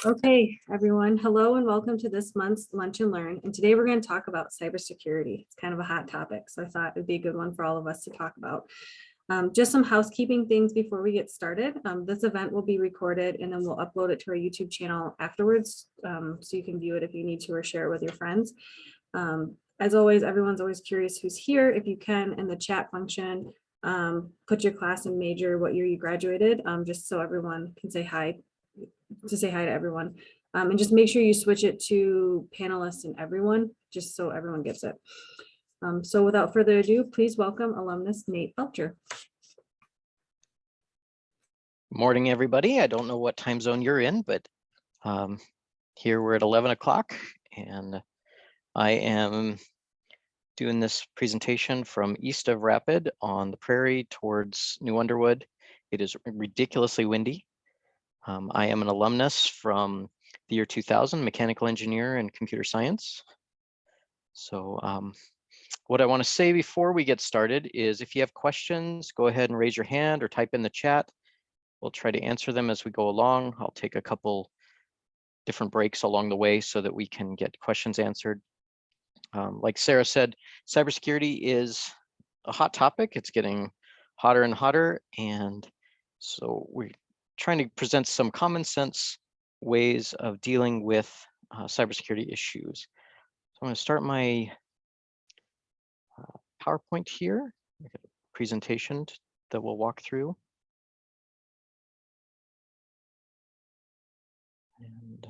Okay, everyone. Hello and welcome to this month's Lunch and Learn. And today we're going to talk about cybersecurity. It's kind of a hot topic, so I thought it'd be a good one for all of us to talk about. Just some housekeeping things before we get started. This event will be recorded and then we'll upload it to our YouTube channel afterwards, so you can view it if you need to or share it with your friends. As always, everyone's always curious who's here. If you can, in the chat function, put your class and major, what year you graduated, just so everyone can say hi to everyone. And just make sure you switch it to panelists and everyone, just so everyone gets it. So without further ado, please welcome alumnus Nate Belcher. Morning, everybody. I don't know what time zone you're in, but here we're at 11 o'clock and I am doing this presentation from east of Rapid on the prairie towards New Underwood. It is ridiculously windy. I am an alumnus from the year 2000, mechanical engineer and computer science. So what I want to say before we get started is if you have questions, go ahead and raise your hand or type in the chat. We'll try to answer them as we go along. I'll take a couple different breaks along the way so that we can get questions answered. Like Sarah said, cybersecurity is a hot topic. It's getting hotter and hotter. And so we're trying to present some common sense ways of dealing with cybersecurity issues. So I'm going to start my PowerPoint here, presentation that we'll walk through. And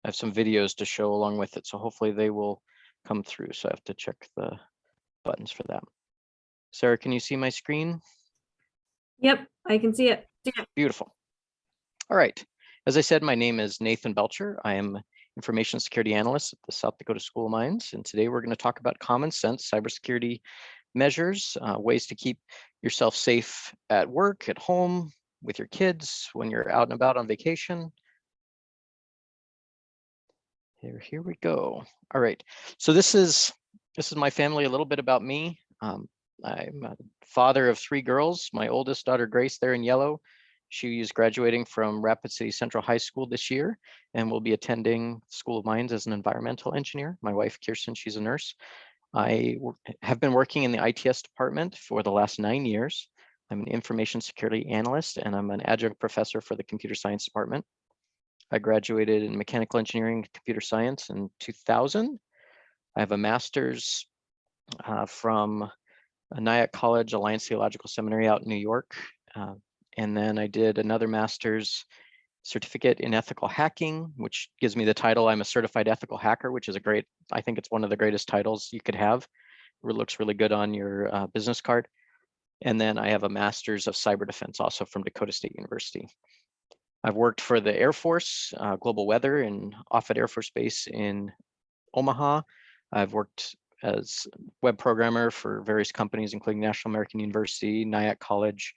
I have some videos to show along with it, so hopefully they will come through. So I have to check the buttons for that. Sarah, can you see my screen? Yep, I can see it. Beautiful. All right. As I said, my name is Nathan Belcher. I am Information Security Analyst at the South Dakota School of Mines. And today we're going to talk about common sense cybersecurity measures, ways to keep yourself safe at work, at home, with your kids, when you're out and about on vacation. Here we go. All right. So this is my family, a little bit about me. I'm a father of 3 girls. My oldest daughter, Grace, there in yellow. She is graduating from Rapid City Central High School this year and will be attending School of Mines as an environmental engineer. My wife, Kirsten, she's a nurse. I have been working in the ITS department for the last 9 years. I'm an information security analyst and I'm an adjunct professor for the computer science department. I graduated in mechanical engineering and computer science in 2000. I have a master's from Nyack College, Alliance Theological Seminary out in New York. And then I did another master's certificate in ethical hacking, which gives me the title, I'm a certified ethical hacker, which is I think it's one of the greatest titles you could have. It looks really good on your business card. And then I have a master's of cyber defense also from Dakota State University. I've worked for the Air Force, Global Weather, and Offutt Air Force Base in Omaha. I've worked as web programmer for various companies, including National American University, Nyack College,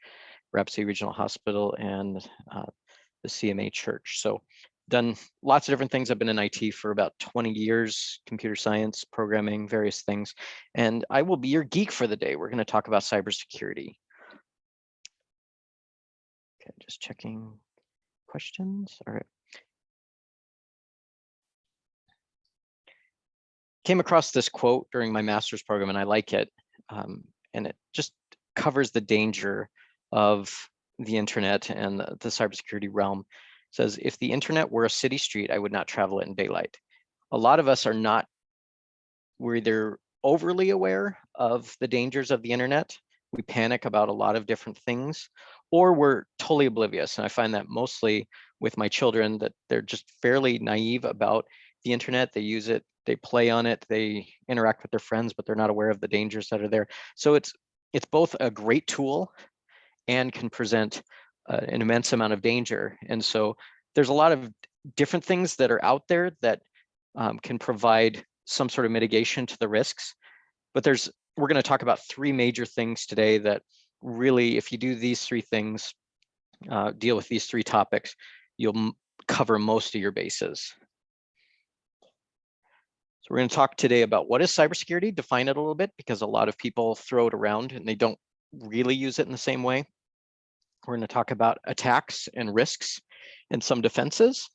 Rapid City Regional Hospital, and the CMA Church. So done lots of different things. I've been in IT for about 20 years, computer science, programming, various things. And I will be your geek for the day. We're going to talk about cybersecurity. Okay, just checking questions. All right. Came across this quote during my master's program and I like it. And it just covers the danger of the internet and the cybersecurity realm. It says, if the internet were a city street, I would not travel it in daylight. A lot of us are not, we're either overly aware of the dangers of the internet, we panic about a lot of different things, or we're totally oblivious. And I find that mostly with my children, that they're just fairly naive about the internet. They use it, they play on it, they interact with their friends, but they're not aware of the dangers that are there. So it's both a great tool and can present an immense amount of danger. And so there's a lot of different things that are out there that can provide some sort of mitigation to the risks. But we're going to talk about 3 major things today that really, if you do these 3 things, deal with these 3 topics, you'll cover most of your bases. So we're going to talk today about what is cybersecurity, define it a little bit, because a lot of people throw it around and they don't really use it in the same way. We're going to talk about attacks and risks and some defenses.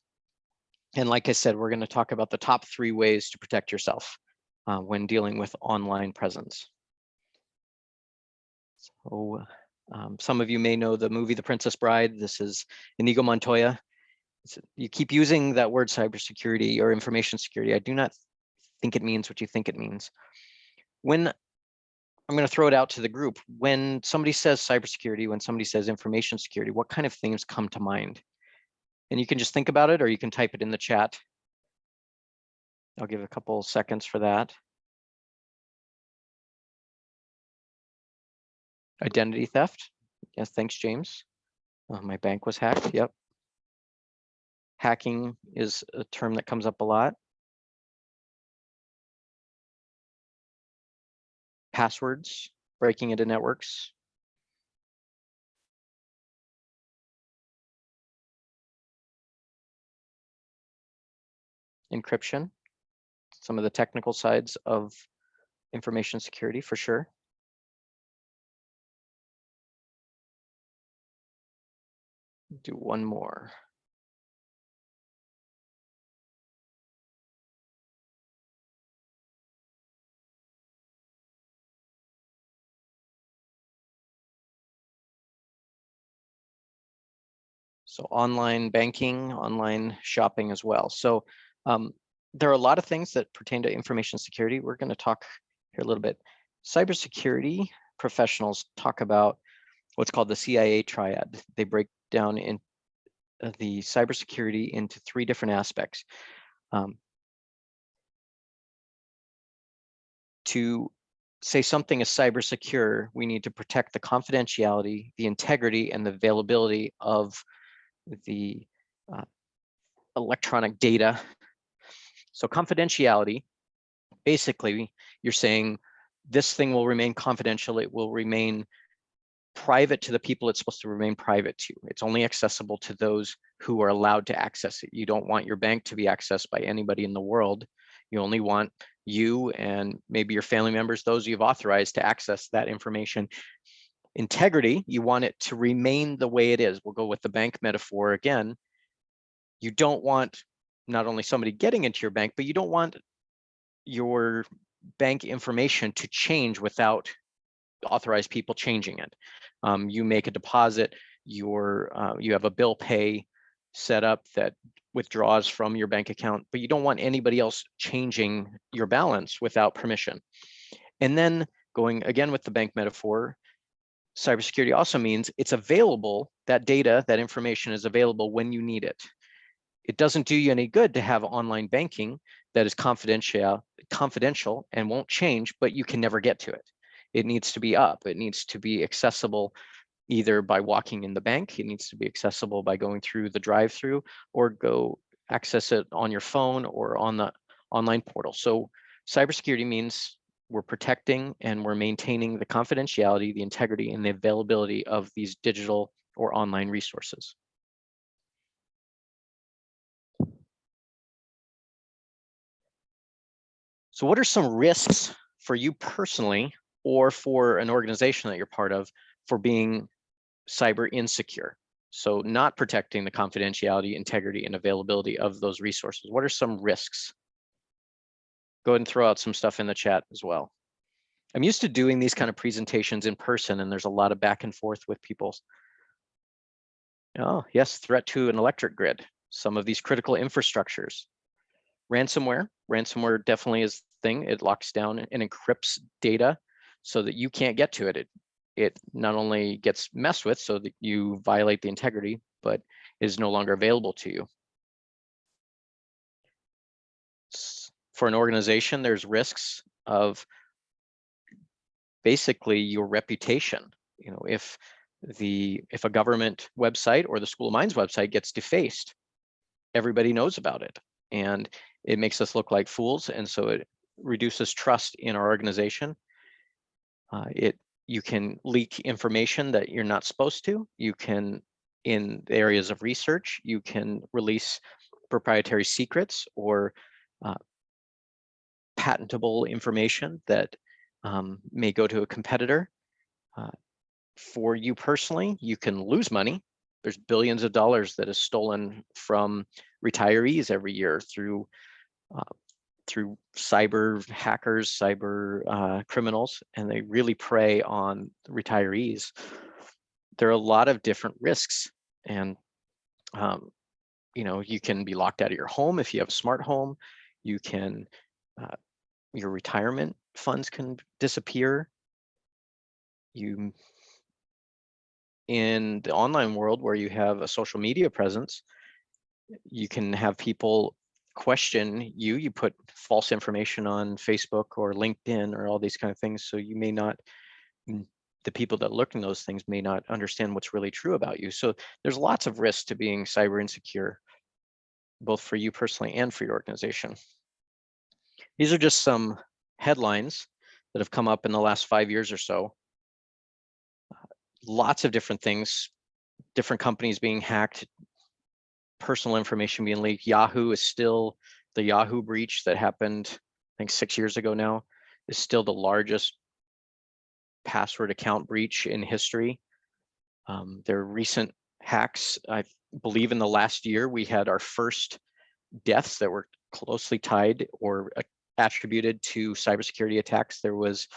And like I said, we're going to talk about the top 3 ways to protect yourself when dealing with online presence. So some of you may know the movie The Princess Bride. This is Inigo Montoya. You keep using that word cybersecurity or information security. I do not think it means what you think it means. When I'm going to throw it out to the group, when somebody says cybersecurity, when somebody says information security, what kind of things come to mind? And you can just think about it, or you can type it in the chat. I'll give a couple seconds for that. Identity theft. Yes, thanks, James. My bank was hacked. Yep. Hacking is a term that comes up a lot. Passwords, breaking into networks. Encryption, some of the technical sides of information security for sure. Do one more. So online banking, online shopping as well. So there are a lot of things that pertain to information security. We're going to talk here a little bit. Cybersecurity professionals talk about what's called the CIA triad. They break down in the cybersecurity into 3 different aspects. To say something is cyber secure, we need to protect the confidentiality, the integrity, and the availability of the electronic data. So confidentiality, basically, you're saying this thing will remain confidential. It will remain private to the people it's supposed to remain private to. It's only accessible to those who are allowed to access it. You don't want your bank to be accessed by anybody in the world. You only want you and maybe your family members, those you've authorized to access that information. Integrity, you want it to remain the way it is. We'll go with the bank metaphor again. You don't want not only somebody getting into your bank, but you don't want your bank information to change without authorized people changing it. You make a deposit, you have a bill pay set up that withdraws from your bank account, but you don't want anybody else changing your balance without permission. And then going again with the bank metaphor, cybersecurity also means it's available, that data, that information is available when you need it. It doesn't do you any good to have online banking that is confidential and won't change, but you can never get to it. It needs to be up. It needs to be accessible either by walking in the bank. It needs to be accessible by going through the drive-through, or go access it on your phone or on the online portal. So cybersecurity means we're protecting and we're maintaining the confidentiality, the integrity, and the availability of these digital or online resources. So what are some risks for you personally, or for an organization that you're part of, for being cyber insecure? So not protecting the confidentiality, integrity, and availability of those resources. What are some risks? Go ahead and throw out some stuff in the chat as well. I'm used to doing these kind of presentations in person, and there's a lot of back and forth with people. Oh, yes, threat to an electric grid. Some of these critical infrastructures. Ransomware. Ransomware definitely is the thing. It locks down and encrypts data so that you can't get to it. It not only gets messed with so that you violate the integrity, but is no longer available to you. For an organization, there's risks of basically your reputation. You know, if a government website or the School of Mines website gets defaced, everybody knows about it, and it makes us look like fools, and so it reduces trust in our organization. You can leak information that you're not supposed to. You can, in the areas of research, you can release proprietary secrets or patentable information that may go to a competitor. For you personally, you can lose money there's billions of dollars that is stolen from retirees every year through cyber hackers, cyber criminals, and they really prey on retirees. There are a lot of different risks, and you can be locked out of your home if you have a smart home. You can, your retirement funds can disappear. In the online world where you have a social media presence, you can have people question you. You put false information on Facebook or LinkedIn or all these kind of things. So you may not, the people that look in those things may not understand what's really true about you. So there's lots of risks to being cyber insecure, both for you personally and for your organization. These are just some headlines that have come up in the last 5 years or so. Lots of different things, different companies being hacked, personal information being leaked. Yahoo is still, the Yahoo breach that happened, I think 6 years ago now, is still the largest password account breach in history. There are recent hacks. I believe in the last year, we had our first deaths that were closely tied or attributed to cybersecurity attacks. There was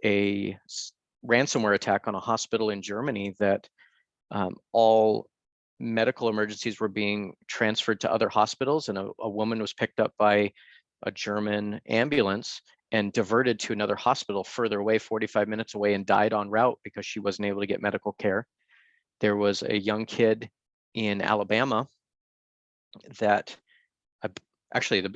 a ransomware attack on a hospital in Germany that all medical emergencies were being transferred to other hospitals, and a woman was picked up by a German ambulance and diverted to another hospital further away, 45 minutes away, and died en route because she wasn't able to get medical care. There was a young kid in Alabama that actually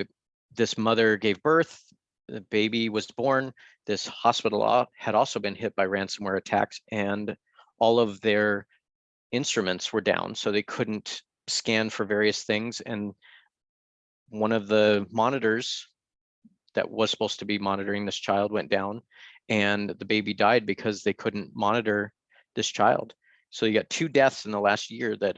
this mother gave birth, the baby was born. This hospital had also been hit by ransomware attacks, and all of their instruments were down, so they couldn't scan for various things. And one of the monitors that was supposed to be monitoring this child went down, and the baby died because they couldn't monitor this child. So you got 2 deaths in the last year that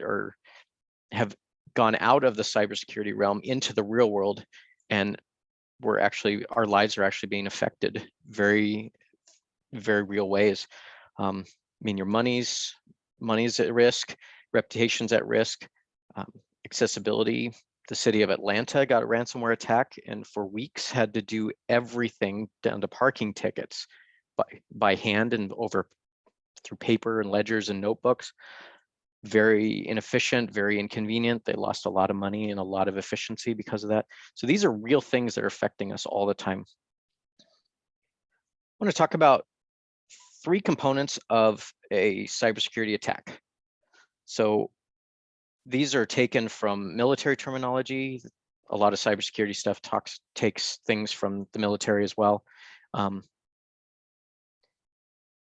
have gone out of the cybersecurity realm into the real world, and our lives are actually being affected very, very real ways. I mean, your money's at risk, reputation's at risk, accessibility. The city of Atlanta got a ransomware attack, and for weeks had to do everything down to parking tickets by hand and through paper and ledgers and notebooks. Very inefficient, very inconvenient. They lost a lot of money and a lot of efficiency because of that. So these are real things that are affecting us all the time. I want to talk about 3 components of a cybersecurity attack. So these are taken from military terminology. A lot of cybersecurity stuff takes things from the military as well.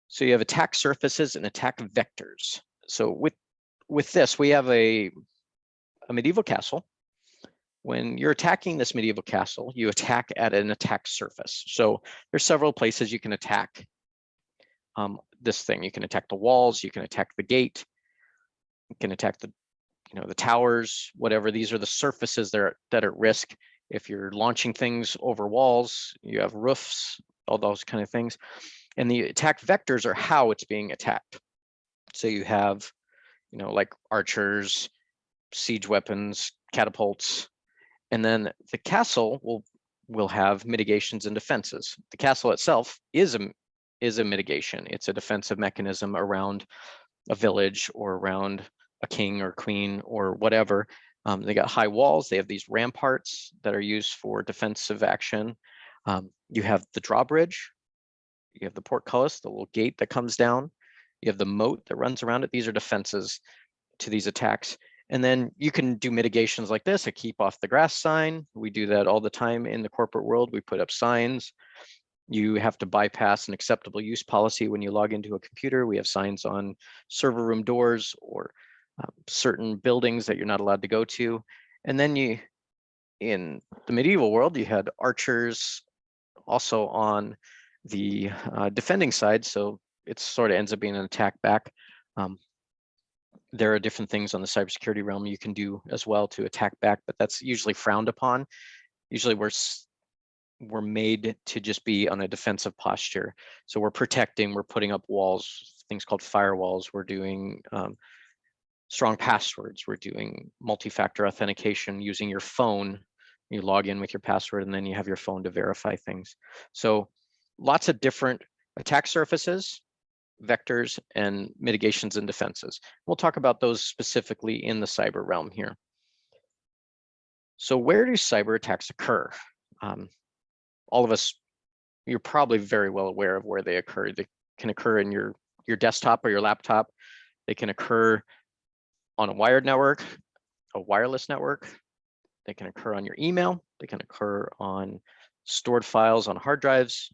So you have attack surfaces and attack vectors. So with this, we have a medieval castle. When you're attacking this medieval castle, you attack at an attack surface. So there's several places you can attack this thing. You can attack the walls, you can attack the gate, you can attack the towers, whatever. These are the surfaces that are at risk. If you're launching things over walls, you have roofs, all those kind of things. And the attack vectors are how it's being attacked. So you have, like archers, siege weapons, catapults, and then the castle will have mitigations and defenses. The castle itself is a mitigation. It's a defensive mechanism around a village or around a king or queen or whatever. They got high walls. They have these ramparts that are used for defensive action. You have the drawbridge. You have the portcullis, the little gate that comes down. You have the moat that runs around it. These are defenses to these attacks. And then you can do mitigations like this, a keep off the grass sign. We do that all the time in the corporate world. We put up signs. You have to bypass an acceptable use policy when you log into a computer. We have signs on server room doors or certain buildings that you're not allowed to go to. And then in the medieval world, you had archers also on the defending side. So it sort of ends up being an attack back. There are different things on the cybersecurity realm you can do as well to attack back, but that's usually frowned upon. Usually we're made to just be on a defensive posture. So we're protecting, we're putting up walls, things called firewalls. We're doing strong passwords. We're doing multi-factor authentication using your phone. You log in with your password and then you have your phone to verify things. So lots of different attack surfaces, vectors, and mitigations and defenses. We'll talk about those specifically in the cyber realm here. So where do cyber attacks occur? All of us, you're probably very well aware of where they occur. They can occur in your desktop or your laptop. They can occur on a wired network, a wireless network. They can occur on your email. They can occur on stored files on hard drives.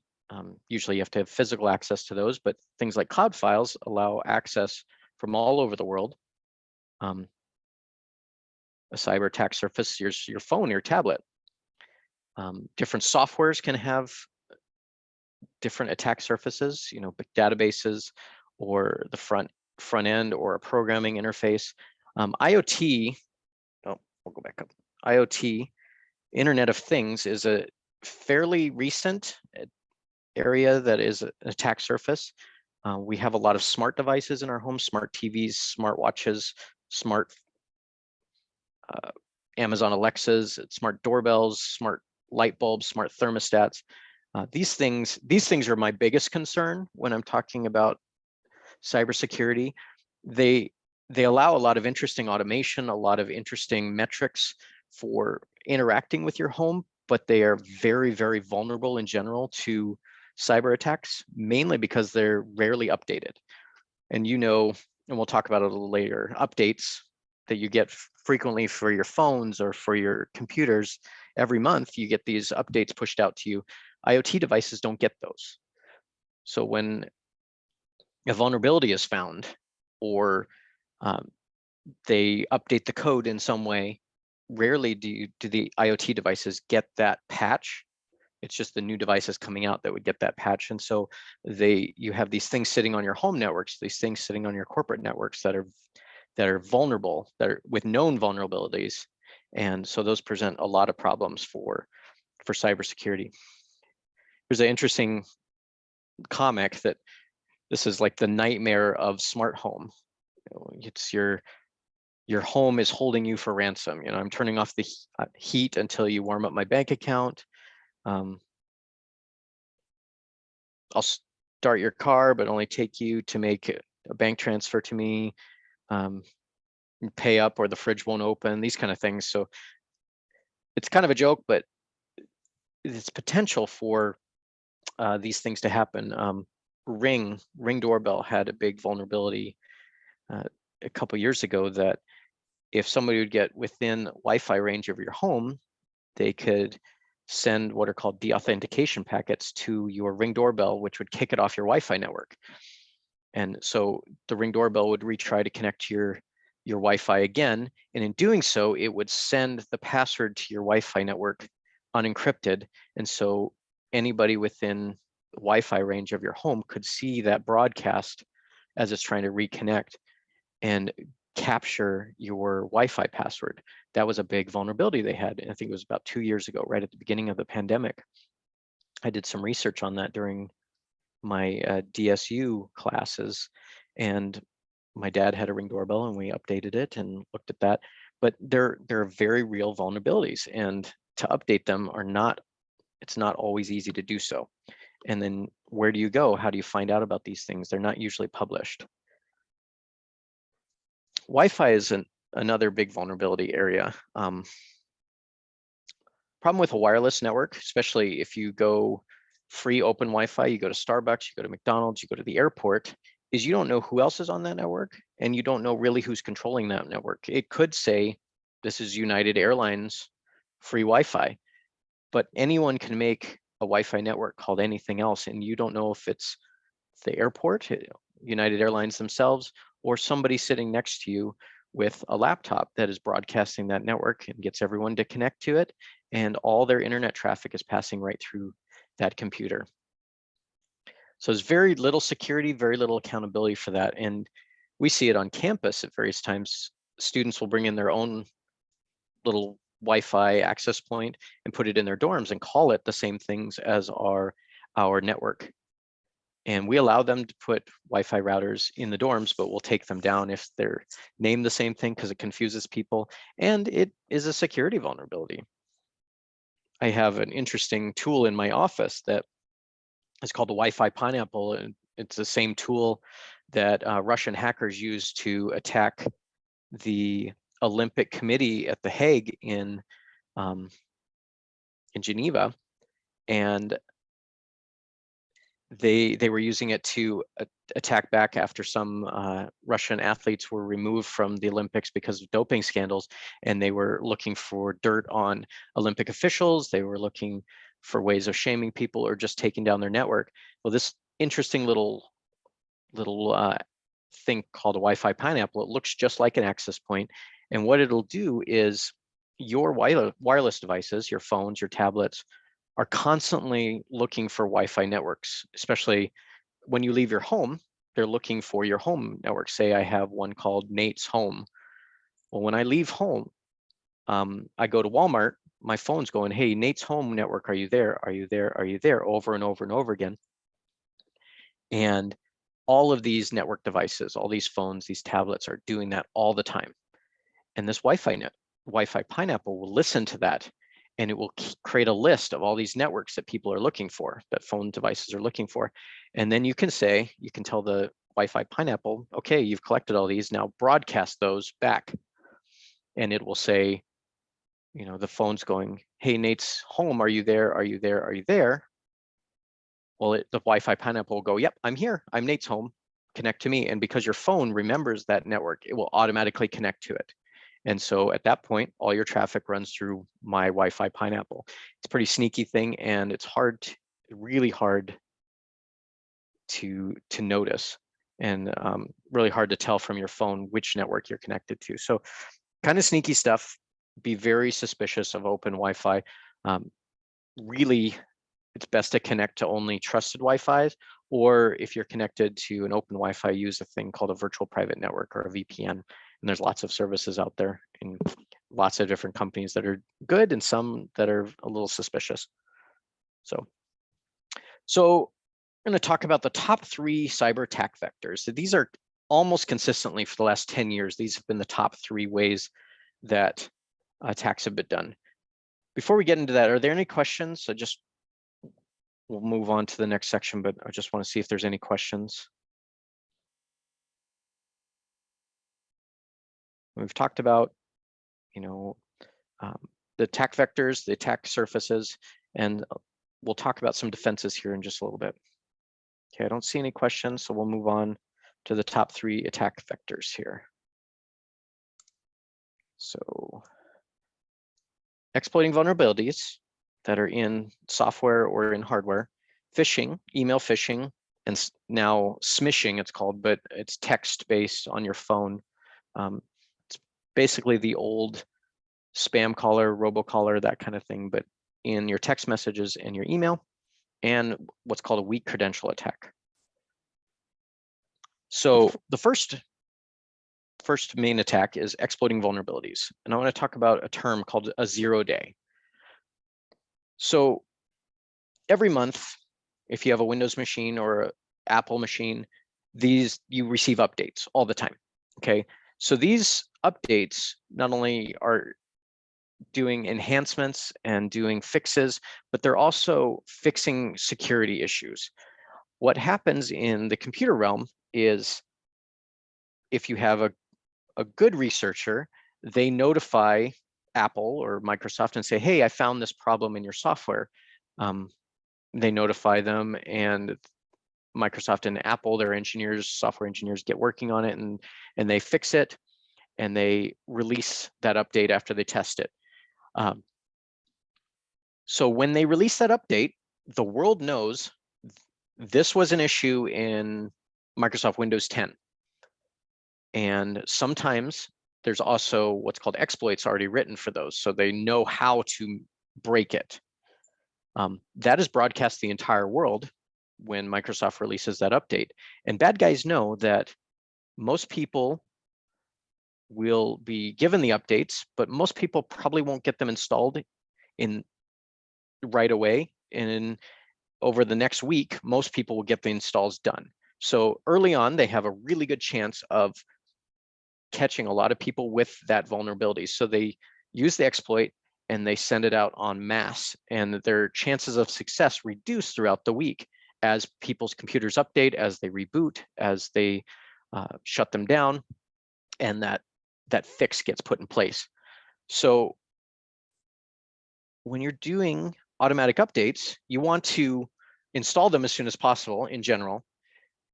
Usually you have to have physical access to those, but things like cloud files allow access from all over the world. A cyber attack surface, your phone, your tablet. Different softwares can have different attack surfaces, databases or the front end or a programming interface. IoT, we'll go back up. IoT, Internet of Things, is a fairly recent area that is an attack surface. We have a lot of smart devices in our homes, smart TVs, smart watches, smart Amazon Alexas, smart doorbells, smart light bulbs, smart thermostats. These things are my biggest concern when I'm talking about cybersecurity. They allow a lot of interesting automation, a lot of interesting metrics for interacting with your home, but they are very, very vulnerable in general to cyber attacks, mainly because they're rarely updated. And and we'll talk about it a little later, updates that you get frequently for your phones or for your computers. Every month, you get these updates pushed out to you. IoT devices don't get those. So when a vulnerability is found or they update the code in some way, rarely do the IoT devices get that patch. It's just the new devices coming out that would get that patch. And so you have these things sitting on your home networks, these things sitting on your corporate networks that are vulnerable, that are with known vulnerabilities. And so those present a lot of problems for cybersecurity. There's an interesting comic that this is like the nightmare of smart home. It's your home is holding you for ransom. I'm turning off the heat until you warm up my bank account. I'll start your car, but only take you to make a bank transfer to me, pay up or the fridge won't open, these kind of things. So it's kind of a joke, but it's potential for these things to happen. Ring doorbell had a big vulnerability a couple years ago that if somebody would get within Wi-Fi range of your home, they could send what are called deauthentication packets to your Ring doorbell, which would kick it off your Wi-Fi network. And so the Ring doorbell would retry to connect to your Wi-Fi again. And in doing so, it would send the password to your Wi-Fi network unencrypted. And so anybody within the Wi-Fi range of your home could see that broadcast as it's trying to reconnect and capture your Wi-Fi password. That was a big vulnerability they had. And I think it was about 2 years ago, right at the beginning of the pandemic. I did some research on that during my DSU classes, and my dad had a Ring doorbell and we updated it and looked at that. But there are very real vulnerabilities, and to update them it's not always easy to do so. And then where do you go? How do you find out about these things? They're not usually published. Wi-Fi is another big vulnerability area. Problem with a wireless network, especially if you go free open Wi-Fi, you go to Starbucks, you go to McDonald's, you go to the airport, is you don't know who else is on that network, and you don't know really who's controlling that network. It could say, this is United Airlines free Wi-Fi, but anyone can make a Wi-Fi network called anything else, and you don't know if it's the airport, United Airlines themselves, or somebody sitting next to you with a laptop that is broadcasting that network and gets everyone to connect to it, and all their internet traffic is passing right through that computer. So there's very little security, very little accountability for that. And we see it on campus at various times. Students will bring in their own little Wi-Fi access point and put it in their dorms and call it the same things as our network. And we allow them to put Wi-Fi routers in the dorms, but we'll take them down if they're named the same thing because it confuses people. And it is a security vulnerability. I have an interesting tool in my office that is called the Wi-Fi Pineapple. And it's the same tool that Russian hackers use to attack the Olympic Committee at The Hague in Geneva. And they were using it to attack back after some Russian athletes were removed from the Olympics because of doping scandals, and they were looking for dirt on Olympic officials. They were looking for ways of shaming people or just taking down their network. Well, this interesting little thing called a Wi-Fi Pineapple, it looks just like an access point, and what it'll do is your wireless devices, your phones, your tablets, are constantly looking for Wi-Fi networks, especially when you leave your home, they're looking for your home network. Say I have one called Nate's Home. Well, when I leave home, I go to Walmart, my phone's going, hey, Nate's Home network, are you there? Are you there? Are you there? Over and over and over again. And all of these network devices, all these phones, these tablets are doing that all the time. And this Wi-Fi Pineapple will listen to that, and it will create a list of all these networks that people are looking for, that phone devices are looking for. And then you can tell the Wi-Fi Pineapple, okay, you've collected all these, now broadcast those back. And it will say, the phone's going, hey, Nate's Home, are you there? Are you there? Are you there? Well, the Wi-Fi Pineapple will go, yep, I'm here. I'm Nate's Home. Connect to me. And because your phone remembers that network, it will automatically connect to it. And so at that point, all your traffic runs through my Wi-Fi Pineapple. It's a pretty sneaky thing, and it's really hard to notice, and really hard to tell from your phone which network you're connected to. So kind of sneaky stuff. Be very suspicious of open Wi-Fi. Really, it's best to connect to only trusted Wi-Fis, or if you're connected to an open Wi-Fi, use a thing called a virtual private network or a VPN. And there's lots of services out there in lots of different companies that are good and some that are a little suspicious. So I'm going to talk about the top 3 cyber attack vectors. So these are almost consistently for the last 10 years. These have been the top 3 ways that attacks have been done. Before we get into that, are there any questions? So we'll move on to the next section, but I just want to see if there's any questions. We've talked about, the attack vectors, the attack surfaces, and we'll talk about some defenses here in just a little bit. Okay, I don't see any questions, so we'll move on to the top 3 attack vectors here. So, exploiting vulnerabilities that are in software or in hardware, phishing, email phishing, and now smishing it's called, but it's text-based on your phone. It's basically the old spam caller, robocaller, that kind of thing, but in your text messages and your email, and what's called a weak credential attack. So the first main attack is exploiting vulnerabilities. And I want to talk about a term called a 0-day. So every month, if you have a Windows machine or an Apple machine, you receive updates all the time. Okay, so these updates not only are doing enhancements and doing fixes, but they're also fixing security issues. What happens in the computer realm is if you have a good researcher, they notify Apple or Microsoft and say, hey, I found this problem in your software. They notify them, and Microsoft and Apple, their engineers, software engineers, get working on it, and they fix it, and they release that update after they test it. So when they release that update, the world knows this was an issue in Microsoft Windows 10. And sometimes there's also what's called exploits already written for those, so they know how to break it. That is broadcast the entire world when Microsoft releases that update. And bad guys know that most people will be given the updates, but most people probably won't get them installed right away. And over the next week, most people will get the installs done. So early on, they have a really good chance of catching a lot of people with that vulnerability. So they use the exploit and they send it out en masse, and their chances of success reduce throughout the week as people's computers update, as they reboot, as they shut them down, and that fix gets put in place. So when you're doing automatic updates, you want to install them as soon as possible in general,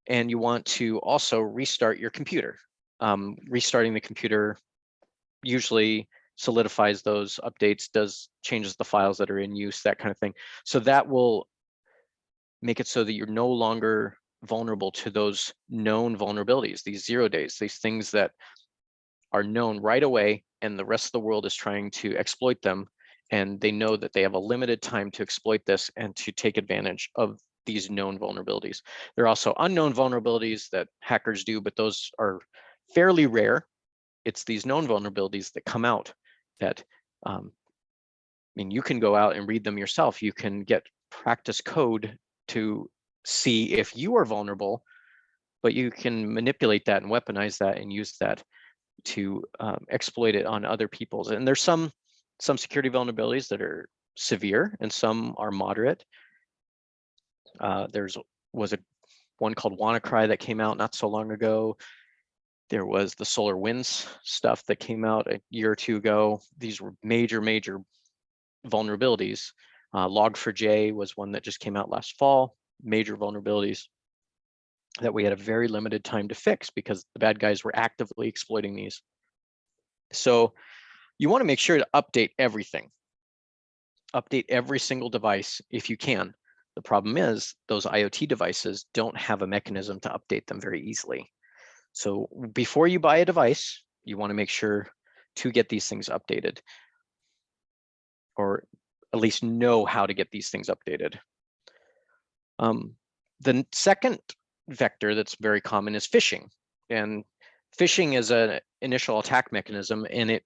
and you want to also restart your computer. Restarting the computer usually solidifies those updates, changes the files that are in use, that kind of thing. So that will make it so that you're no longer vulnerable to those known vulnerabilities, these 0 days, these things that are known right away, and the rest of the world is trying to exploit them. And they know that they have a limited time to exploit this and to take advantage of these known vulnerabilities. There are also unknown vulnerabilities that hackers do, but those are fairly rare. It's these known vulnerabilities that come out that, I mean, you can go out and read them yourself. You can get practice code to see if you are vulnerable, but you can manipulate that and weaponize that and use that to exploit it on other people's. And there's some security vulnerabilities that are severe and some are moderate. Was one called WannaCry that came out not so long ago. There was the SolarWinds stuff that came out a year or two ago. These were major vulnerabilities. Log4j was one that just came out last fall. Major vulnerabilities that we had a very limited time to fix because the bad guys were actively exploiting these. So you want to make sure to update everything. Update every single device if you can. The problem is those IoT devices don't have a mechanism to update them very easily. So before you buy a device, you want to make sure to get these things updated, or at least know how to get these things updated. The second vector that's very common is phishing. And phishing is an initial attack mechanism, and it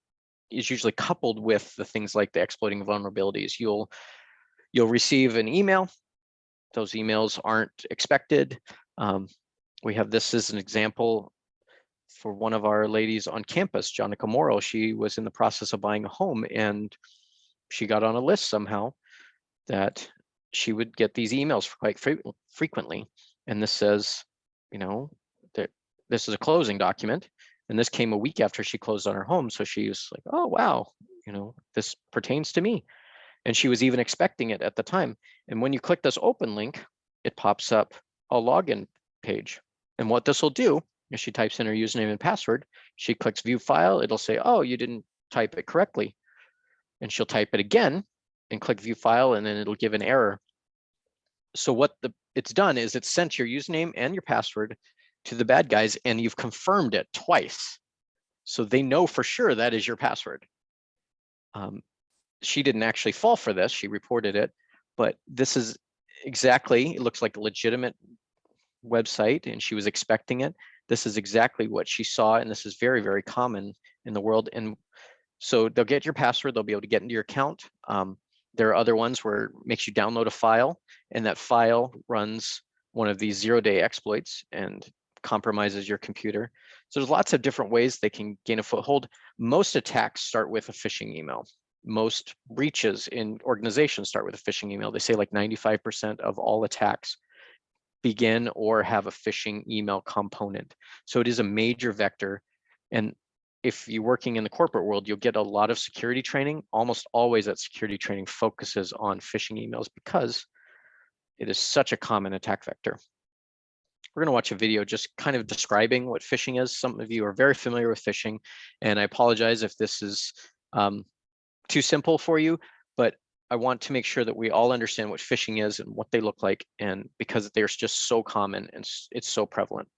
is usually coupled with the things like the exploiting vulnerabilities. You'll receive an email. Those emails aren't expected. We have this as an example for one of our ladies on campus, Jonica Morrow. She was in the process of buying a home, and she got on a list somehow that she would get these emails quite frequently. And this says, you know, that this is a closing document. And this came a week after she closed on her home. So she was like, oh, wow, you know, this pertains to me. And she was even expecting it at the time. And when you click this open link, it pops up a login page. And what this will do, if she types in her username and password, she clicks view file, it'll say, oh, you didn't type it correctly. And she'll type it again and click view file, and then it'll give an error. So what it's done is it's sent your username and your password to the bad guys, and you've confirmed it twice. So they know for sure that is your password. She didn't actually fall for this, she reported it, but this is exactly, it looks like a legitimate website and she was expecting it. This is exactly what she saw, and this is very common in the world. And so they'll get your password, they'll be able to get into your account. There are other ones where it makes you download a file, and that file runs one of these 0-day exploits and compromises your computer. So there's lots of different ways they can gain a foothold. Most attacks start with a phishing email. Most breaches in organizations start with a phishing email. They say like 95% of all attacks begin or have a phishing email component. So it is a major vector. And if you're working in the corporate world, you'll get a lot of security training. Almost always that security training focuses on phishing emails because it is such a common attack vector. We're going to watch a video just kind of describing what phishing is. Some of you are very familiar with phishing, and I apologize if this is too simple for you, but I want to make sure that we all understand what phishing is and what they look like, and because they're just so common and it's so prevalent.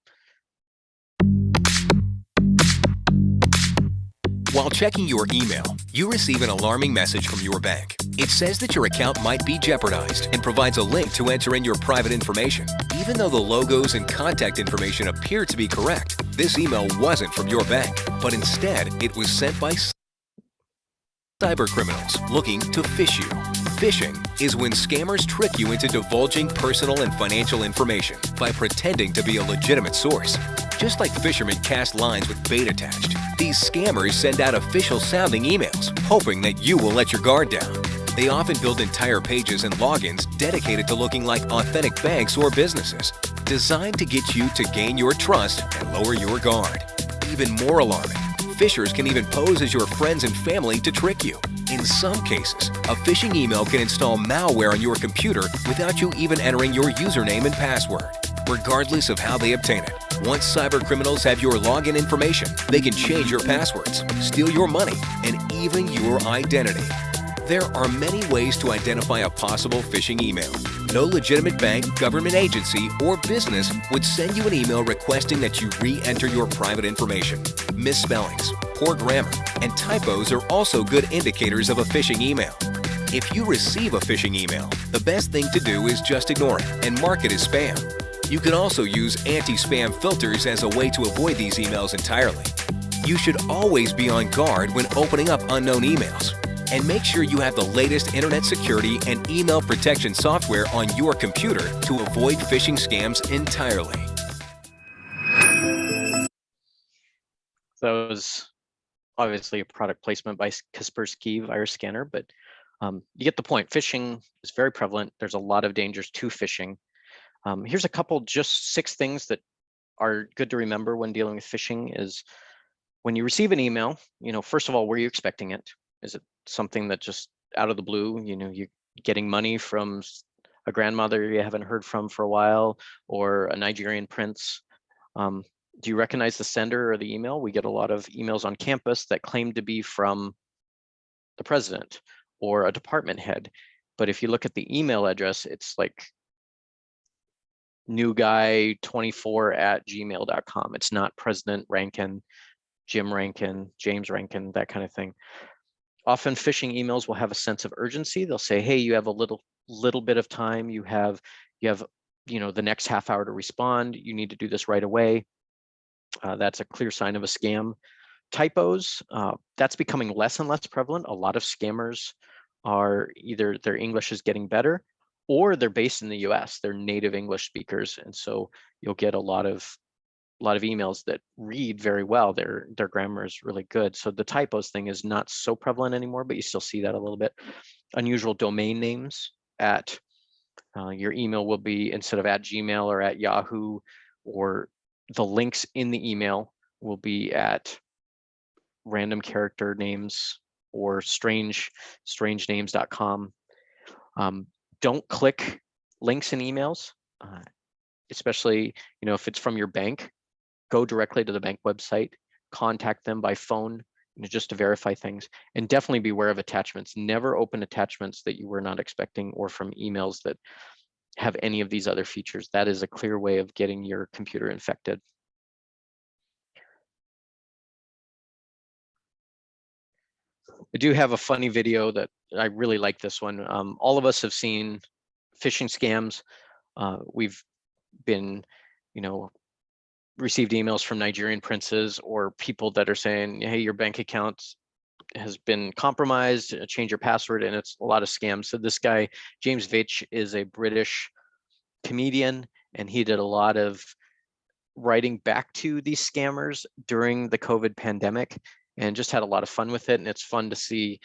While checking your email, you receive an alarming message from your bank. It says that your account might be jeopardized and provides a link to enter in your private information. Even though the logos and contact information appear to be correct, this email wasn't from your bank, but instead it was sent by cyber criminals looking to phish you. Phishing is when scammers trick you into divulging personal and financial information by pretending to be a legitimate source. Just like fishermen cast lines with bait attached, these scammers send out official-sounding emails, hoping that you will let your guard down. They often build entire pages and logins dedicated to looking like authentic banks or businesses, designed to get you to gain your trust and lower your guard. Even more alarming, phishers can even pose as your friends and family to trick you. In some cases, a phishing email can install malware on your computer without you even entering your username and password. Regardless of how they obtain it, once cybercriminals have your login information, they can change your passwords, steal your money, and even your identity. There are many ways to identify a possible phishing email. No legitimate bank, government agency, or business would send you an email requesting that you re-enter your private information. Misspellings, poor grammar, and typos are also good indicators of a phishing email. If you receive a phishing email, the best thing to do is just ignore it and mark it as spam. You can also use anti-spam filters as a way to avoid these emails entirely. You should always be on guard when opening up unknown emails. And make sure you have the latest internet security and email protection software on your computer to avoid phishing scams entirely. That was obviously a product placement by Kaspersky Virus Scanner, but you get the point. Phishing is very prevalent. There's a lot of dangers to phishing. Here's a couple, just 6 things that are good to remember when dealing with phishing is when you receive an email, first of all, were you expecting it? Is it something that just out of the blue, you're getting money from a grandmother you haven't heard from for a while, or a Nigerian prince? Do you recognize the sender or the email? We get a lot of emails on campus that claim to be from the president or a department head. But if you look at the email address, it's like newguy24@gmail.com. It's not President Rankin, Jim Rankin, James Rankin, that kind of thing. Often phishing emails will have a sense of urgency. They'll say, hey, you have a little bit of time. You have the next half hour to respond. You need to do this right away. That's a clear sign of a scam. Typos, that's becoming less and less prevalent. A lot of scammers are either their English is getting better or they're based in the US. They're native English speakers. And so you'll get a lot of emails that read very well. Their grammar is really good. So the typos thing is not so prevalent anymore, but you still see that a little bit. Unusual domain names at your email will be, instead of at Gmail or at Yahoo, or the links in the email will be at random character names or strangenames.com. Don't click links in emails, especially if it's from your bank. Go directly to the bank website, contact them by phone, just to verify things, and definitely beware of attachments. Never open attachments that you were not expecting or from emails that have any of these other features. That is a clear way of getting your computer infected. I do have a funny video that I really like this one. All of us have seen phishing scams. We've been, received emails from Nigerian princes or people that are saying, hey, your bank account has been compromised, change your password, and it's a lot of scams. So this guy, James Veitch, is a British comedian, and he did a lot of writing back to these scammers during the COVID pandemic and just had a lot of fun with it. And it's fun to see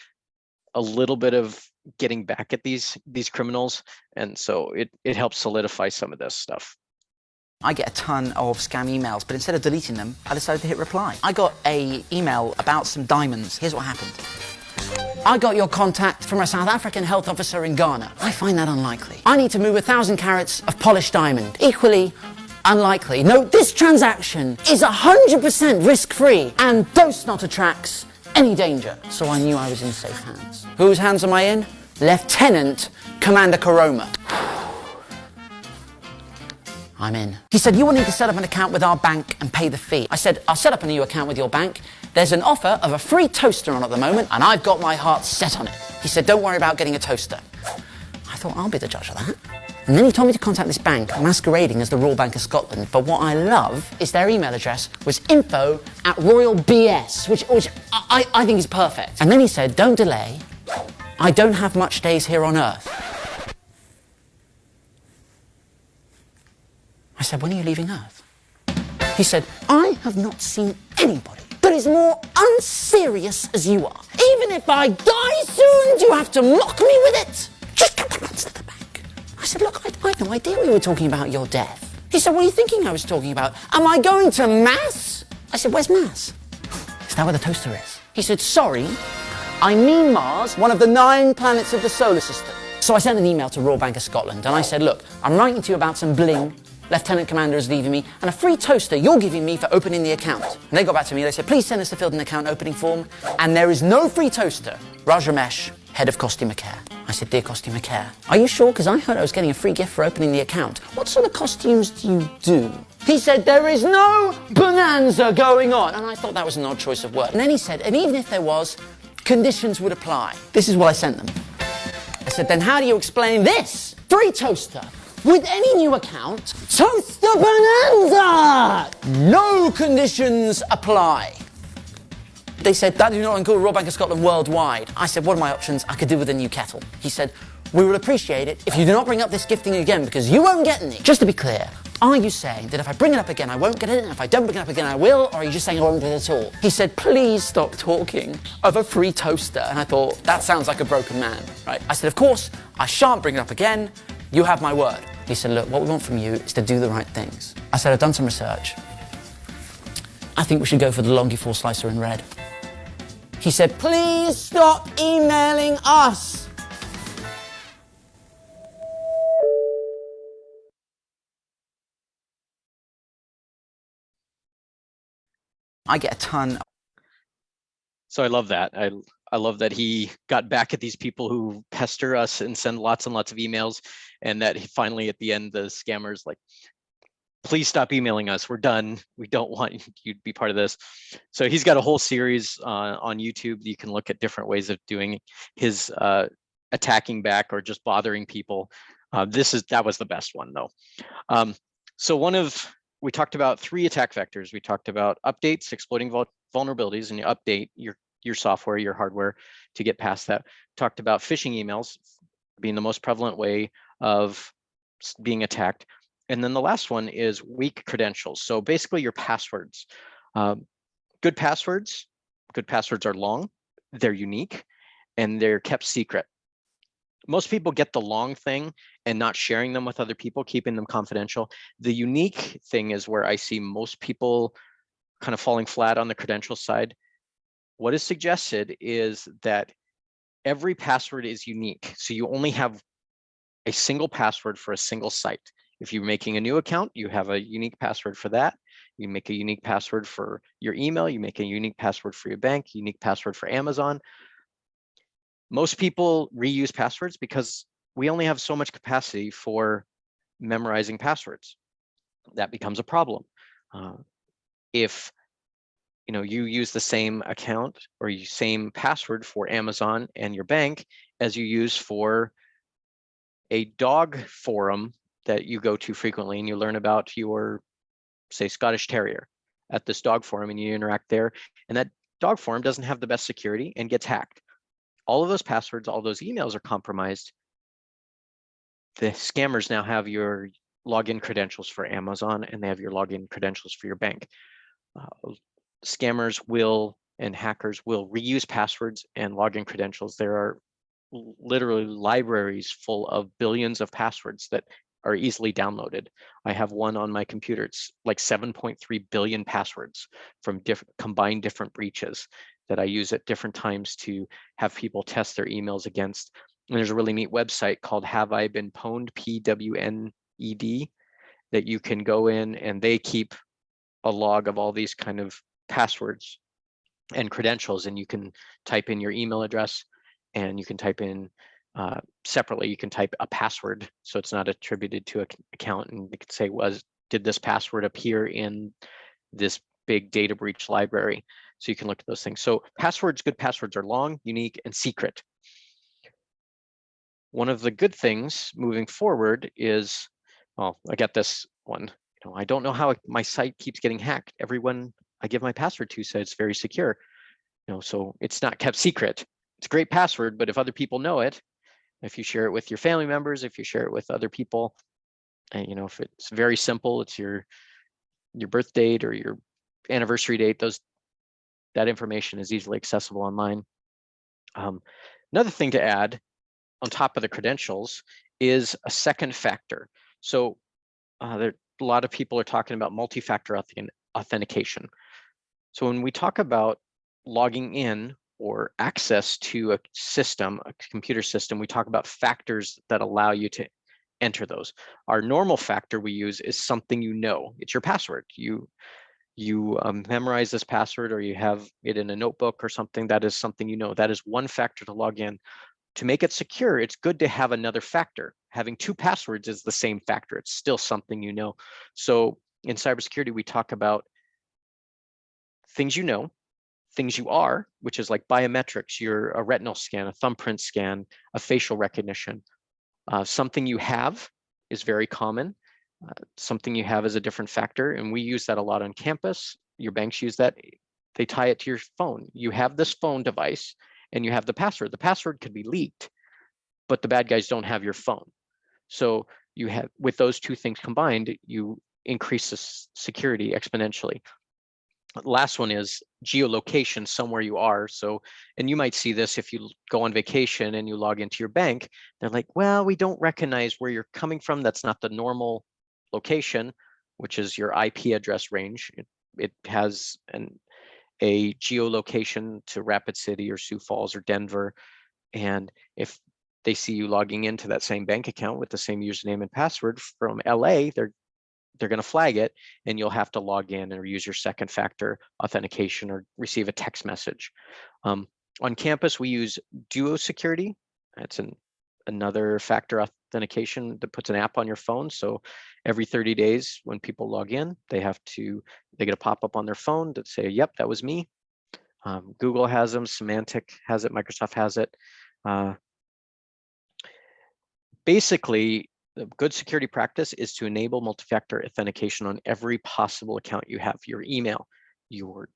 a little bit of getting back at these criminals. And so it helps solidify some of this stuff. I get a ton of scam emails, but instead of deleting them, I decided to hit reply. I got an email about some diamonds. Here's what happened. I got your contact from a South African health officer in Ghana. I find that unlikely. I need to move 1,000 carats of polished diamond. Equally unlikely. No, this transaction is 100% risk-free and does not attract any danger. So I knew I was in safe hands. Whose hands am I in? Lieutenant Commander Karoma. I'm in. He said, you will need to set up an account with our bank and pay the fee. I said, I'll set up a new account with your bank. There's an offer of a free toaster on at the moment, and I've got my heart set on it. He said, don't worry about getting a toaster. I thought, I'll be the judge of that. And then he told me to contact this bank, masquerading as the Royal Bank of Scotland. But what I love is their email address was info@royalbs, which I think is perfect. And then he said, don't delay, I don't have much days here on Earth. I said, when are you leaving Earth? He said, I have not seen anybody that is more unserious as you are. Even if I die soon, do you have to mock me with it? Just a couple of months to the bank. I said, look, I had no idea we were talking about your death. He said, what are you thinking I was talking about? Am I going to Mass? I said, where's Mass? Is that where the toaster is? He said, sorry, I mean Mars, one of the 9 planets of the solar system. So I sent an email to Royal Bank of Scotland and I said, look, I'm writing to you about some bling Lieutenant Commander is leaving me, and a free toaster you're giving me for opening the account. And they got back to me, they said, please send us the filled in account opening form, and there is no free toaster. Raj Ramesh, head of Costumer Care. I said, dear Costumer Care, are you sure? Because I heard I was getting a free gift for opening the account. What sort of costumes do you do? He said, there is no bonanza going on. And I thought that was an odd choice of word. And then he said, and even if there was, conditions would apply. This is what I sent them. I said, then how do you explain this? Free toaster. With any new account, Toaster Bonanza! No conditions apply. They said, that do not include Royal Bank of Scotland worldwide. I said, what are my options? I could do with a new kettle. He said, we will appreciate it if you do not bring up this gifting again because you won't get any. Just to be clear, are you saying that if I bring it up again, I won't get it, and if I don't bring it up again, I will, or are you just saying I won't get it at all? He said, please stop talking of a free toaster. And I thought, that sounds like a broken man, right? I said, of course, I shan't bring it up again. You have my word. He said, look, what we want from you is to do the right things. I said, I've done some research. I think we should go for the Longifore slicer in red. He said, please stop emailing us. I get a ton. So I love that. I love that he got back at these people who pester us and send lots and lots of emails, and that he finally at the end, the scammers like, please stop emailing us. We're done. We don't want you to be part of this. So he's got a whole series on YouTube. You can look at different ways of doing his attacking back or just bothering people. That was the best one though. We talked about 3 attack vectors. We talked about updates, exploiting vulnerabilities, and you update your software, your hardware to get past that. Talked about phishing emails being the most prevalent way of being attacked. And then the last one is weak credentials. So basically your passwords. Good passwords are long, they're unique, and they're kept secret. Most people get the long thing and not sharing them with other people, keeping them confidential. The unique thing is where I see most people kind of falling flat on the credential side. What is suggested is that every password is unique. So you only have a single password for a single site. If you're making a new account, you have a unique password for that. You make a unique password for your email. You make a unique password for your bank, unique password for Amazon. Most people reuse passwords because we only have so much capacity for memorizing passwords. That becomes a problem. If you use the same account or same password for Amazon and your bank as you use for a dog forum that you go to frequently, and you learn about your, say, Scottish Terrier at this dog forum, and you interact there, and that dog forum doesn't have the best security and gets hacked. All of those passwords, all those emails are compromised. The scammers now have your login credentials for Amazon, and they have your login credentials for your bank. Scammers and hackers will reuse passwords and login credentials. There are literally libraries full of billions of passwords that are easily downloaded. I have one on my computer. It's like 7.3 billion passwords from combined different breaches that I use at different times to have people test their emails against. And there's a really neat website called Have I Been Pwned, PWNED, that you can go in, and they keep a log of all these kind of passwords and credentials, and you can type in your email address, and you can type in separately, you can type a password so it's not attributed to an account, and you can say, did this password appear in this big data breach library? So you can look at those things. So good passwords are long, unique, and secret. One of the good things moving forward is, I got this one. I don't know how my site keeps getting hacked. Everyone I give my password to says it's very secure. So it's not kept secret. it's a great password, but if other people know it, if you share it with your family members, if you share it with other people, and you know, if it's very simple, it's your birth date or your anniversary date, that information is easily accessible online. Another thing to add on top of the credentials is a second factor. So a lot of people are talking about multi-factor authentication. So when we talk about logging in or access to a system, a computer system, we talk about factors that allow you to enter those. Our normal factor we use is something you know. It's your password. You memorize this password, or you have it in a notebook or something. That is something you know. That is one factor to log in. To make it secure, it's good to have another factor. Having two passwords is the same factor. It's still something you know. So in cybersecurity, we talk about things you know, things you are, which is like biometrics, a retinal scan, a thumbprint scan, a facial recognition. Something you have is very common. Something you have is a different factor, and we use that a lot on campus. Your banks use that. They tie it to your phone. You have this phone device, and you have the password. The password could be leaked, but the bad guys don't have your phone. So you have, with those two things combined, you increase the security exponentially. Last one is geolocation, somewhere you are. So, and you might see this if you go on vacation and you log into your bank, they're like, well, we don't recognize where you're coming from. That's not the normal location, which is your IP address range. It has a geolocation to Rapid City or Sioux Falls or Denver. And if they see you logging into that same bank account with the same username and password from LA, they're going to flag it, and you'll have to log in or use your second factor authentication or receive a text message. On campus, we use Duo Security. That's another factor authentication that puts an app on your phone. So every 30 days when people log in, they get a pop-up on their phone that say, yep, that was me. Google has them, Symantec has it, Microsoft has it. Basically, the good security practice is to enable multi-factor authentication on every possible account you have: your email, your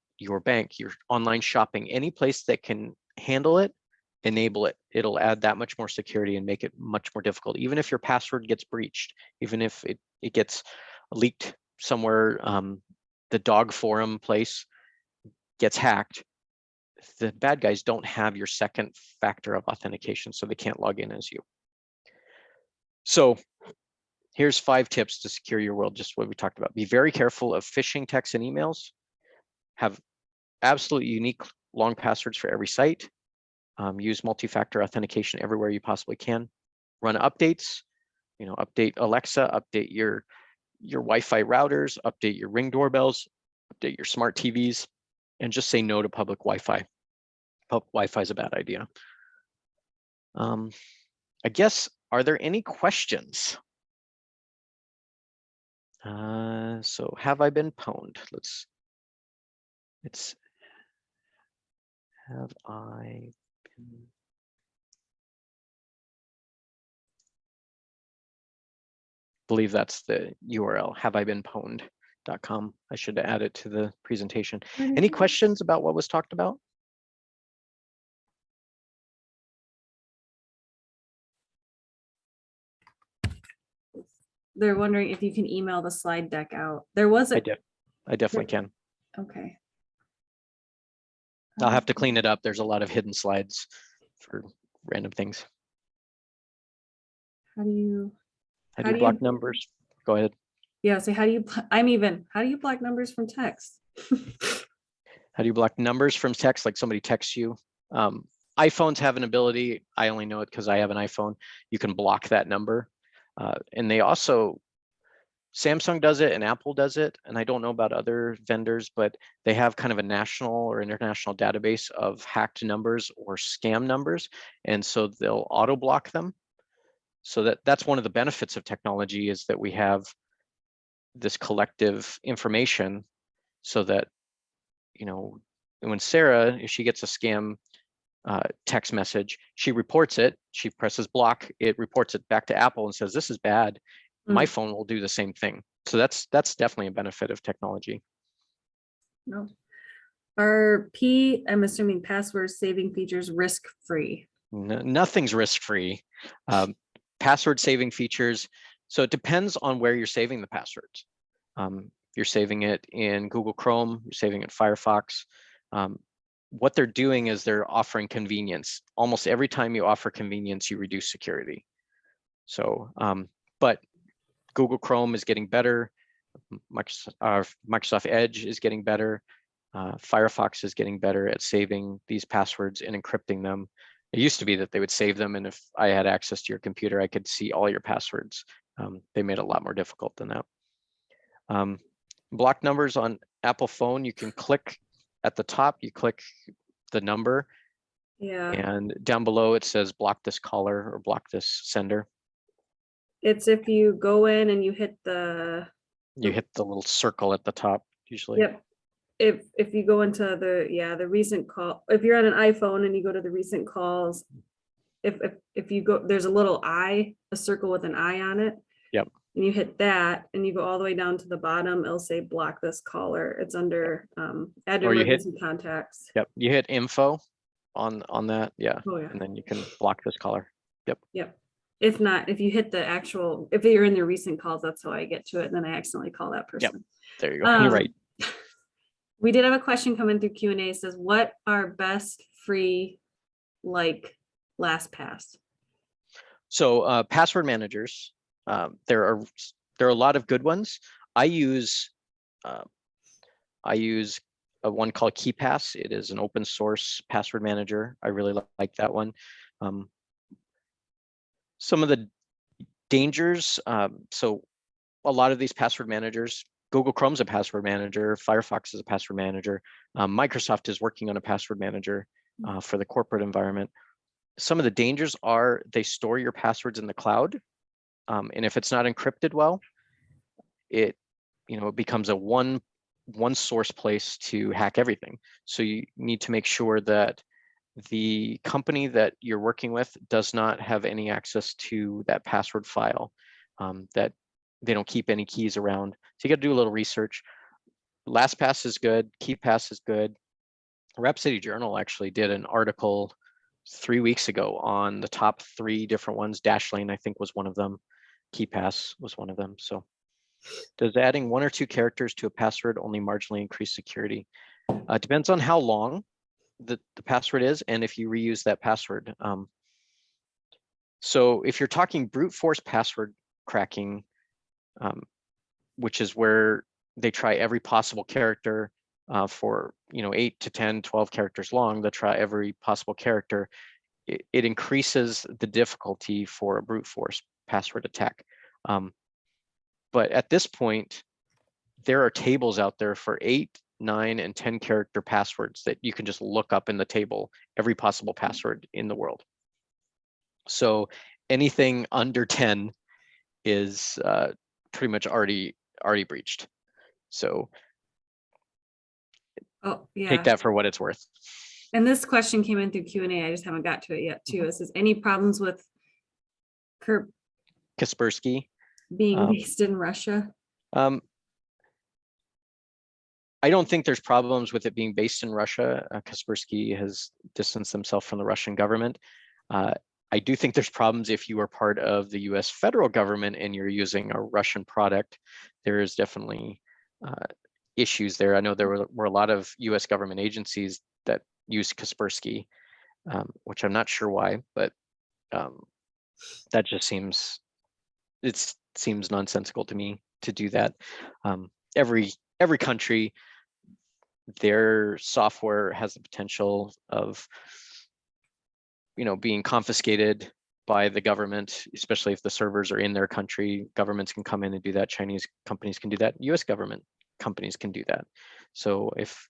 bank, your online shopping, any place that can handle it, enable it. It'll add that much more security and make it much more difficult. Even if your password gets breached, even if it gets leaked somewhere, the dog forum place gets hacked, the bad guys don't have your second factor of authentication, so they can't log in as you. So here's 5 tips to secure your world, just what we talked about. Be very careful of phishing texts and emails. Have absolutely unique long passwords for every site. Use multi-factor authentication everywhere you possibly can. Run updates, update Alexa, update your Wi-Fi routers, update your Ring doorbells, update your smart TVs, and just say no to public Wi-Fi. Public Wi-Fi is a bad idea. I guess, are there any questions? So have I been pwned? Have I been? Believe that's the URL, haveibeenpwned.com. I should add it to the presentation. Any questions about what was talked about? They're wondering if you can email the slide deck out. There was a. I definitely can. Okay. I'll have to clean it up. There's a lot of hidden slides for random things. How do you block numbers? Go ahead. Yeah, so how do you block numbers from text? How do you block numbers from text? Like somebody texts you. iPhones have an ability, I only know it because I have an iPhone. You can block that number. And they also, Samsung does it and Apple does it. And I don't know about other vendors, but they have kind of a national or international database of hacked numbers or scam numbers. And so they'll auto block them. So that's one of the benefits of technology, is that we have this collective information, so that, when Sarah, if she gets a scam text message, she reports it, she presses block, it reports it back to Apple and says, this is bad. My phone will do the same thing. So that's definitely a benefit of technology. No. Are I'm assuming password saving features risk-free? Nothing's risk-free. Password saving features. So it depends on where you're saving the passwords. You're saving it in Google Chrome, you're saving it in Firefox. What they're doing is they're offering convenience. Almost every time you offer convenience, you reduce security. So, but Google Chrome is getting better. Microsoft Edge is getting better. Firefox is getting better at saving these passwords and encrypting them. It used to be that they would save them, and if I had access to your computer, I could see all your passwords. They made it a lot more difficult than that. Block numbers on Apple phone, you can click at the top, you click the number, Yeah, and down below it says block this caller or block this sender. it's if you go in and you hit the, You hit the little circle at the top usually. yep. If you go into the recent call, if you're on an iPhone and you go to the recent calls, if you go, there's a little eye, a circle with an eye on it. Yep. And you hit that and you go all the way down to the bottom, it'll say block this caller. It's under add to Or you hit- emergency contacts. Yep, you hit info on that, yeah, Oh, yeah. and then you can block this caller. Yep. If not, if you hit the actual, if you're in the recent calls, that's how I get to it. Then I accidentally call that person. There you go. You're right. We did have a question coming through Q&A. It says, what are best free like LastPass? So password managers, there are a lot of good ones. I use one called KeePass. It is an open source password manager. I really like that one. Some of the dangers, so a lot of these password managers, Google Chrome's a password manager, Firefox is a password manager, Microsoft is working on a password manager for the corporate environment. Some of the dangers are they store your passwords in the cloud, and if it's not encrypted well, it becomes a one source place to hack everything. So you need to make sure that the company that you're working with does not have any access to that password file, that they don't keep any keys around. So you got to do a little research. LastPass is good, KeePass is good. Rhapsody Journal actually did an article 3 weeks ago on the top 3 different ones. Dashlane, I think, was one of them. KeePass was one of them. So does adding 1 or 2 characters to a password only marginally increase security? Depends on how long the password is and if you reuse that password. So if you're talking brute force password cracking, which is where they try every possible character for 8 to 10, 12 characters long, they'll try every possible character. It increases the difficulty for a brute force password attack. But at this point, there are tables out there for 8, 9, and 10 character passwords that you can just look up in the table, every possible password in the world. So anything under 10 is pretty much already breached. So take that for what it's worth. And this question came in through Q&A. I just haven't got to it yet too. It says, any problems with Kaspersky being based in Russia? I don't think there's problems with it being based in Russia. Kaspersky has distanced himself from the Russian government. I do think there's problems if you are part of the US federal government and you're using a Russian product. There is definitely issues there. I know there were a lot of US government agencies that use Kaspersky, which I'm not sure why, but that just seems nonsensical to me to do that. Every country, their software has the potential of being confiscated by the government, especially if the servers are in their country. Governments can come in and do that. Chinese companies can do that. US government companies can do that. So if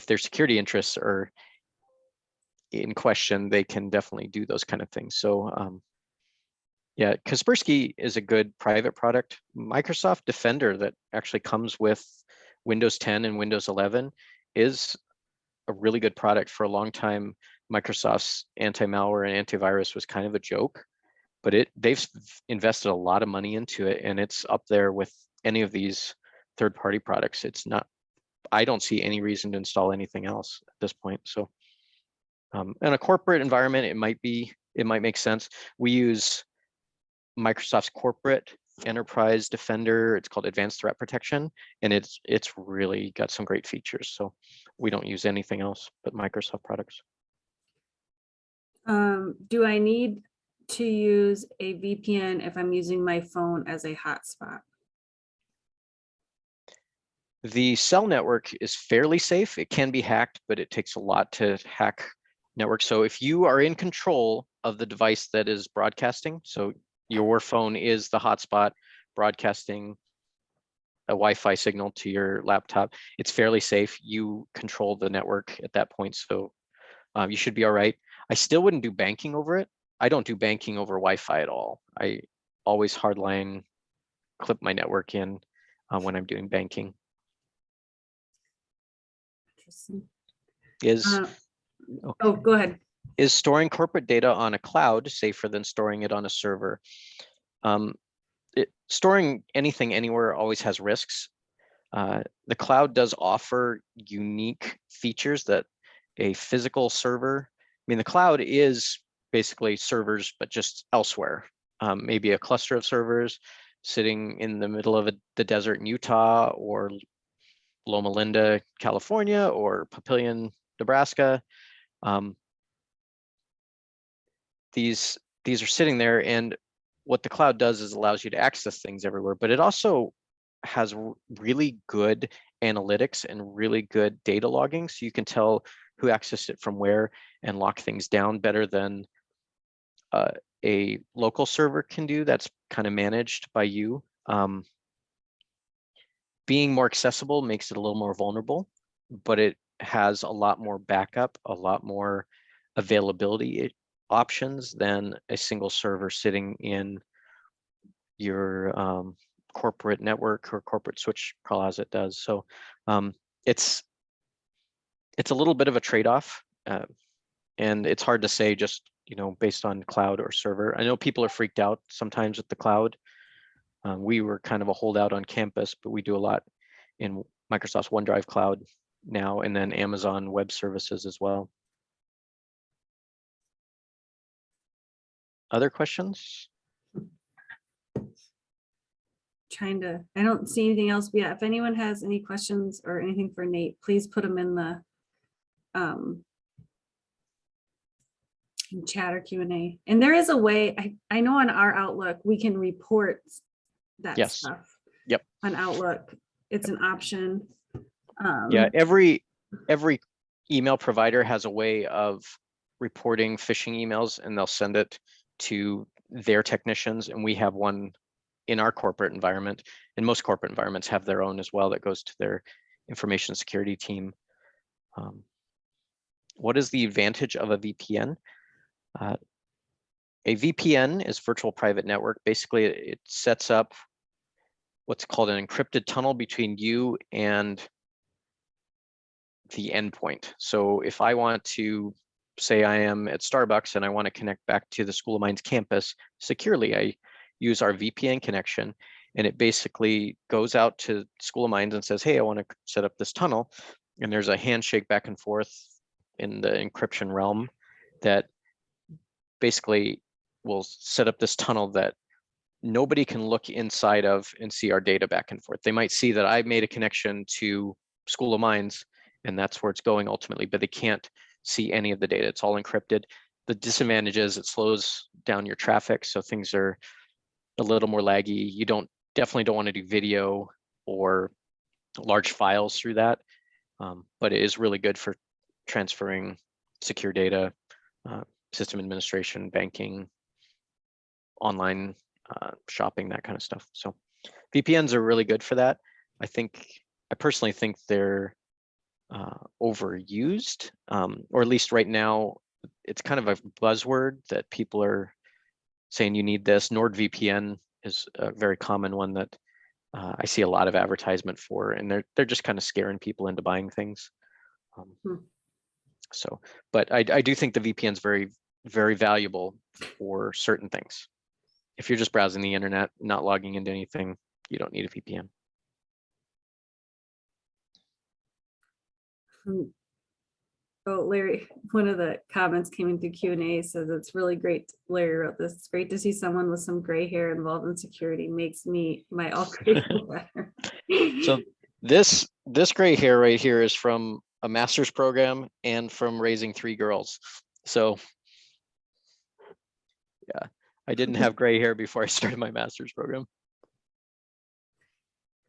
their security interests are in question, they can definitely do those kind of things. So yeah, Kaspersky is a good private product. Microsoft Defender that actually comes with Windows 10 and Windows 11 is a really good product. For a long time, Microsoft's anti-malware and antivirus was kind of a joke, but they've invested a lot of money into it, and it's up there with any of these third-party products. It's not I don't see any reason to install anything else at this point. So in a corporate environment, it might make sense. We use Microsoft's corporate enterprise defender. It's called Advanced Threat Protection, and it's really got some great features. So we don't use anything else but Microsoft products. Do I need to use a VPN if I'm using my phone as a hotspot? The cell network is fairly safe. It can be hacked, but it takes a lot to hack network. So if you are in control of the device that is broadcasting, so your phone is the hotspot broadcasting a Wi-Fi signal to your laptop, it's fairly safe. You control the network at that point, so you should be all right. I still wouldn't do banking over it. I don't do banking over Wi-Fi at all. I always hardline clip my network in when I'm doing banking. Interesting. Is Oh, go ahead. Is storing corporate data on a cloud safer than storing it on a server? Storing anything anywhere always has risks. The cloud does offer unique features that a physical server, I mean, the cloud is basically servers, but just elsewhere. Maybe a cluster of servers sitting in the middle of the desert in Utah, or Loma Linda, California, or Papillion, Nebraska. These are sitting there, and what the cloud does is allows you to access things everywhere, but it also has really good analytics and really good data logging, so you can tell who accessed it from where and lock things down better than a local server can do that's kind of managed by you. Being more accessible makes it a little more vulnerable, but it has a lot more backup, a lot more availability options than a single server sitting in your corporate network or corporate switch closet does. So it's a little bit of a trade-off, and it's hard to say just, you know, based on cloud or server. I know people are freaked out sometimes with the cloud. We were kind of a holdout on campus, but we do a lot in Microsoft's OneDrive cloud now, and then Amazon Web Services as well. Other questions? I don't see anything else. But yeah, if anyone has any questions or anything for Nate, please put them in the chat or Q&A. And there is a way, I know on our Outlook, we can report that Yes. stuff. Yep. On Outlook, it's an option. Yeah, every email provider has a way of reporting phishing emails, and they'll send it to their technicians, and we have one in our corporate environment, and most corporate environments have their own as well that goes to their information security team. What is the advantage of a VPN? A VPN is virtual private network. Basically, it sets up what's called an encrypted tunnel between you and the endpoint. So if I want to say I am at Starbucks and I want to connect back to the School of Mines campus securely, I use our VPN connection, and it basically goes out to School of Mines and says, hey, I want to set up this tunnel. And there's a handshake back and forth in the encryption realm that basically will set up this tunnel that nobody can look inside of and see our data back and forth. They might see that I made a connection to School of Mines, and that's where it's going ultimately, but they can't see any of the data. It's all encrypted. The disadvantage is it slows down your traffic, so things are a little more laggy. You definitely don't want to do video or large files through that, but it is really good for transferring secure data, system administration, banking, online shopping, that kind of stuff. So VPNs are really good for that. I personally think they're overused, or at least right now, it's kind of a buzzword that people are saying you need this. NordVPN is a very common one that I see a lot of advertisement for, and they're just kind of scaring people into buying things. So, but I do think the VPN is very, very valuable for certain things. If you're just browsing the internet, not logging into anything, you don't need a VPN. Oh, Larry, one of the comments came in through Q&A says it's really great. Larry wrote this. It's great to see someone with some gray hair involved in security. Makes my all gray feel better. So this gray hair right here is from a master's program and from raising 3 girls. So yeah, I didn't have gray hair before I started my master's program.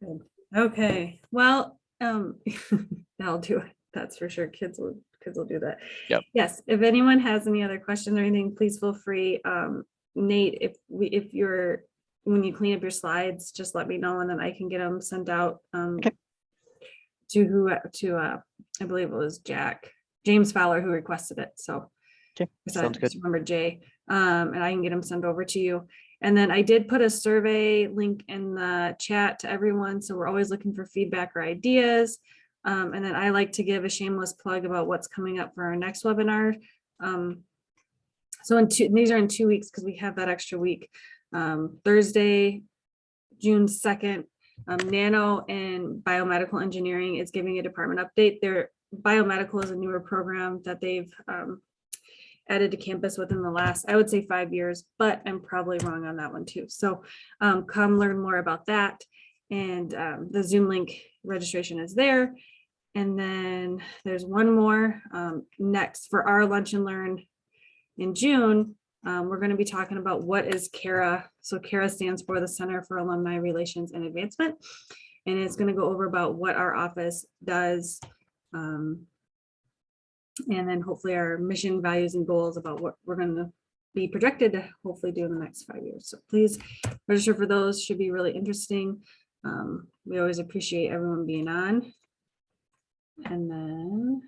Good. Okay, well, that'll do it. That's for sure. Kids will do that. Yep. Yes, if anyone has any other questions or anything, please feel free. Nate, when you clean up your slides, just let me know and then I can get them sent out Okay. to I believe it was James Fowler who requested it. So Okay, I sounds good. just remember Jay, and I can get them sent over to you. And then I did put a survey link in the chat to everyone. So we're always looking for feedback or ideas. And then I like to give a shameless plug about what's coming up for our next webinar. So these are in 2 weeks because we have that extra week. Thursday, June 2nd, Nano and Biomedical Engineering is giving a department update. Their Biomedical is a newer program that they've added to campus within the last, I would say 5 years, but I'm probably wrong on that one too. So come learn more about that. And the Zoom link registration is there. And then there's one more next for our Lunch and Learn in June. We're going to be talking about what is CARA. So CARA stands for the Center for Alumni Relations and Advancement. And it's going to go over about what our office does. And then hopefully our mission, values, and goals about what we're going to be projected to hopefully do in the next 5 years. So please register for those. Should be really interesting. We always appreciate everyone being on. And then